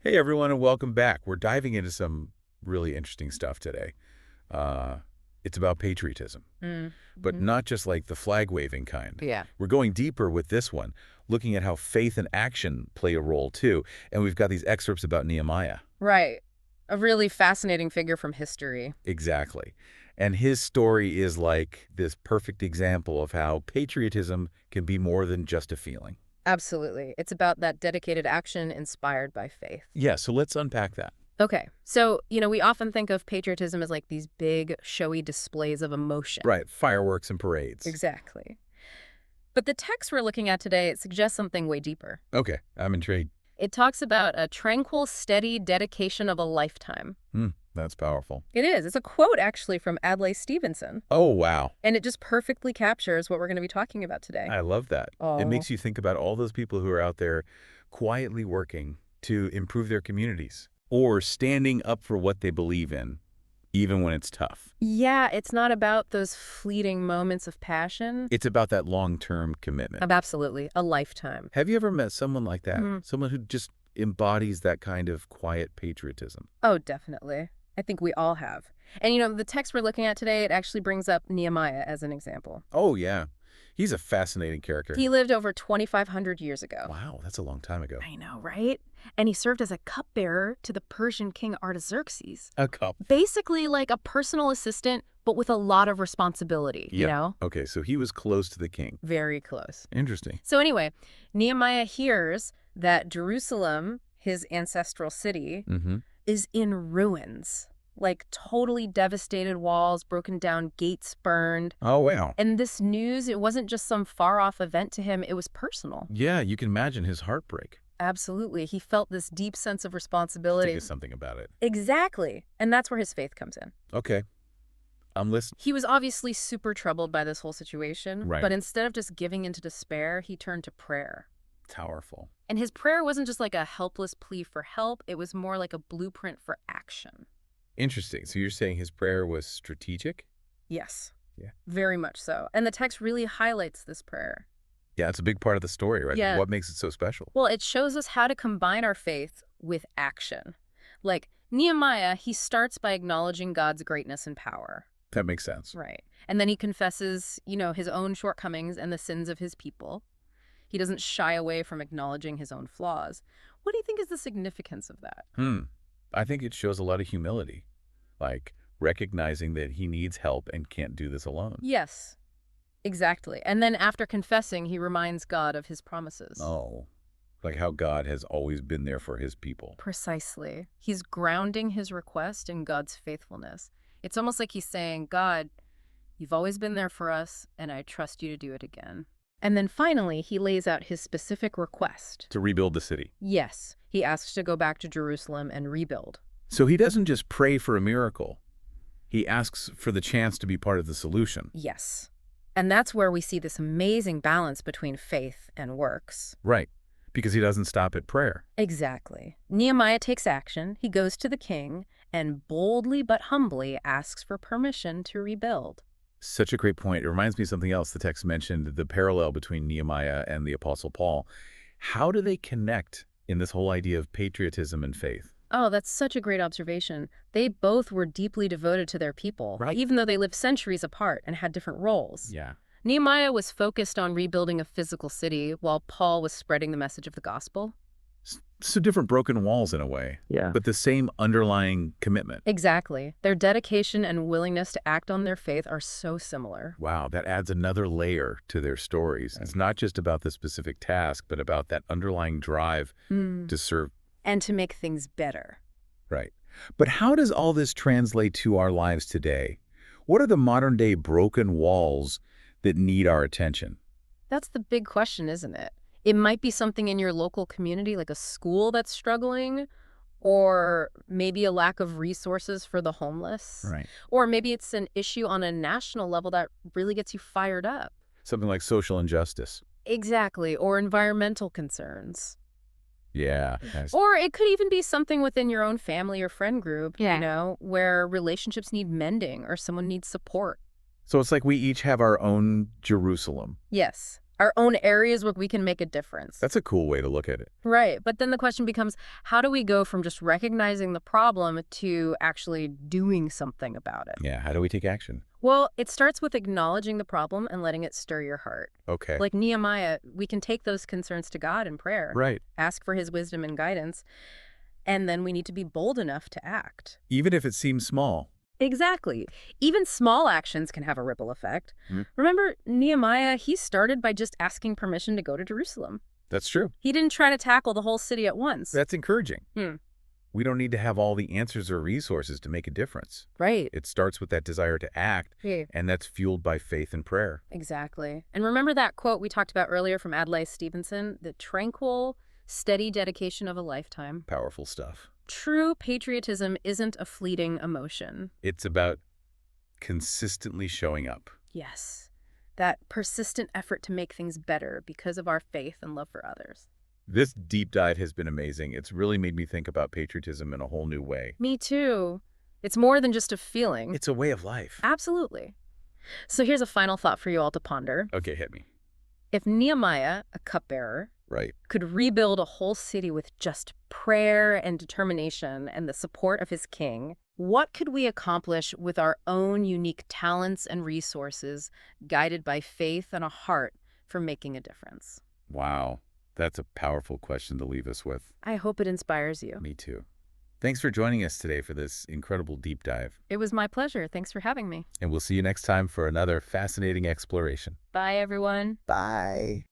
Hey everyone, and welcome back. We're diving into some really interesting stuff today. Uh, it's about patriotism, but Mm-hmm. not just like the flag waving kind. Yeah. We're going deeper with this one, looking at how faith and action play a role too. And we've got these excerpts about Nehemiah. Right. A really fascinating figure from history. Exactly. And his story is like this perfect example of how patriotism can be more than just a feeling. Absolutely. It's about that dedicated action inspired by faith. Yeah, so let's unpack that. Okay. So, we often think of patriotism as like these big, showy displays of emotion. Right, fireworks and parades. Exactly. But the text we're looking at today, it suggests something way deeper. Okay, I'm intrigued. It talks about a tranquil, steady dedication of a lifetime. That's powerful. It is. It's a quote, actually, from Adlai Stevenson. Oh, wow. And it just perfectly captures what we're going to be talking about today. I love that. It Oh. makes you think about all those people who are out there quietly working to improve their communities or standing up for what they believe in, even when it's tough. Yeah, it's not about those fleeting moments of passion. It's about that long-term commitment. Absolutely. A lifetime. Have you ever met someone like that? Mhm. Someone who just embodies that kind of quiet patriotism? Oh, definitely. I think we all have. And the text we're looking at today, it actually brings up Nehemiah as an example. Oh, yeah. He's a fascinating character. He lived over 2,500 years ago. Wow, that's a long time ago. I know, right? And he served as a cupbearer to the Persian king Artaxerxes. A cup. Basically like a personal assistant, but with a lot of responsibility, Yeah. Okay, so he was close to the king. Very close. Interesting. So anyway, Nehemiah hears that Jerusalem, his ancestral city, Mm-hmm. is in ruins. Like totally devastated walls, broken down gates burned. Oh, wow. And this news, it wasn't just some far-off event to him, it was personal. Yeah, you can imagine his heartbreak. Absolutely. He felt this deep sense of Think responsibility. of something about it. Exactly. And that's where his faith comes in. Okay, I'm listening. He was obviously super troubled by this whole situation, Right. but instead of just giving into despair, he turned to prayer. Powerful. And his prayer wasn't just like a helpless plea for help, it was more like a blueprint for action. Interesting. So you're saying his prayer was strategic? Yes. Yeah. Very much so. And the text really highlights this prayer. Yeah, it's a big part of the story, right? Yeah. What makes it so special? Well, it shows us how to combine our faith with action. Like Nehemiah, he starts by acknowledging God's greatness and power. That makes sense. Right. And then he confesses, his own shortcomings and the sins of his people. He doesn't shy away from acknowledging his own flaws. What do you think is the significance of that? I think it shows a lot of humility, like recognizing that he needs help and can't do this alone. Yes, exactly. And then after confessing, he reminds God of his promises. Oh, like how God has always been there for his people. Precisely. He's grounding his request in God's faithfulness. It's almost like he's saying, God, you've always been there for us, and I trust you to do it again. And then finally, he lays out his specific request. To rebuild the city. Yes, he asks to go back to Jerusalem and rebuild. So he doesn't just pray for a miracle. He asks for the chance to be part of the solution. Yes. And that's where we see this amazing balance between faith and works. Right. Because he doesn't stop at prayer. Exactly. Nehemiah takes action. He goes to the king and boldly but humbly asks for permission to rebuild. Such a great point. It reminds me of something else the text mentioned, the parallel between Nehemiah and the Apostle Paul. How do they connect in this whole idea of patriotism and faith? Oh, that's such a great observation. They both were deeply devoted to their people, Right. even though they lived centuries apart and had different roles. Yeah. Nehemiah was focused on rebuilding a physical city, while Paul was spreading the message of the gospel. So different broken walls in a way, Yeah. but the same underlying commitment. Exactly. Their dedication and willingness to act on their faith are so similar. Wow, that adds another layer to their stories. It's not just about the specific task, but about that underlying drive to serve. And to make things better. Right. But how does all this translate to our lives today? What are the modern day broken walls that need our attention? That's the big question, isn't it? It might be something in your local community, like a school that's struggling, or maybe a lack of resources for the homeless. Right. Or maybe it's an issue on a national level that really gets you fired up. Something like social injustice. Exactly. Or environmental concerns. Yeah. Or it could even be something within your own family or friend group, Yeah. where relationships need mending or someone needs support. So it's like we each have our own Jerusalem. Yes, our own areas where we can make a difference. That's a cool way to look at it. Right. But then the question becomes, how do we go from just recognizing the problem to actually doing something about it? Yeah, how do we take action? Well, it starts with acknowledging the problem and letting it stir your heart. Okay. Like Nehemiah, we can take those concerns to God in prayer, Right. ask for his wisdom and guidance, and then we need to be bold enough to act. Even if it seems small. Exactly. Even small actions can have a ripple effect. Hmm. Remember, Nehemiah, he started by just asking permission to go to Jerusalem. That's true. He didn't try to tackle the whole city at once. That's encouraging. Hmm. We don't need to have all the answers or resources to make a difference. Right. It starts with that desire to act, Yeah. and that's fueled by faith and prayer. Exactly. And remember that quote we talked about earlier from Adlai Stevenson? The tranquil, steady dedication of a lifetime. Powerful stuff. True patriotism isn't a fleeting emotion. It's about consistently showing up. Yes. That persistent effort to make things better because of our faith and love for others. This deep dive has been amazing. It's really made me think about patriotism in a whole new way. Me too. It's more than just a feeling. It's a way of life. Absolutely. So here's a final thought for you all to ponder. Okay, hit me. If Nehemiah, a cupbearer, Right. could rebuild a whole city with just prayer and determination and the support of his king, what could we accomplish with our own unique talents and resources, guided by faith and a heart for making a difference? Wow. That's a powerful question to leave us with. I hope it inspires you. Me too. Thanks for joining us today for this incredible deep dive. It was my pleasure. Thanks for having me. And we'll see you next time for another fascinating exploration. Bye, everyone. Bye.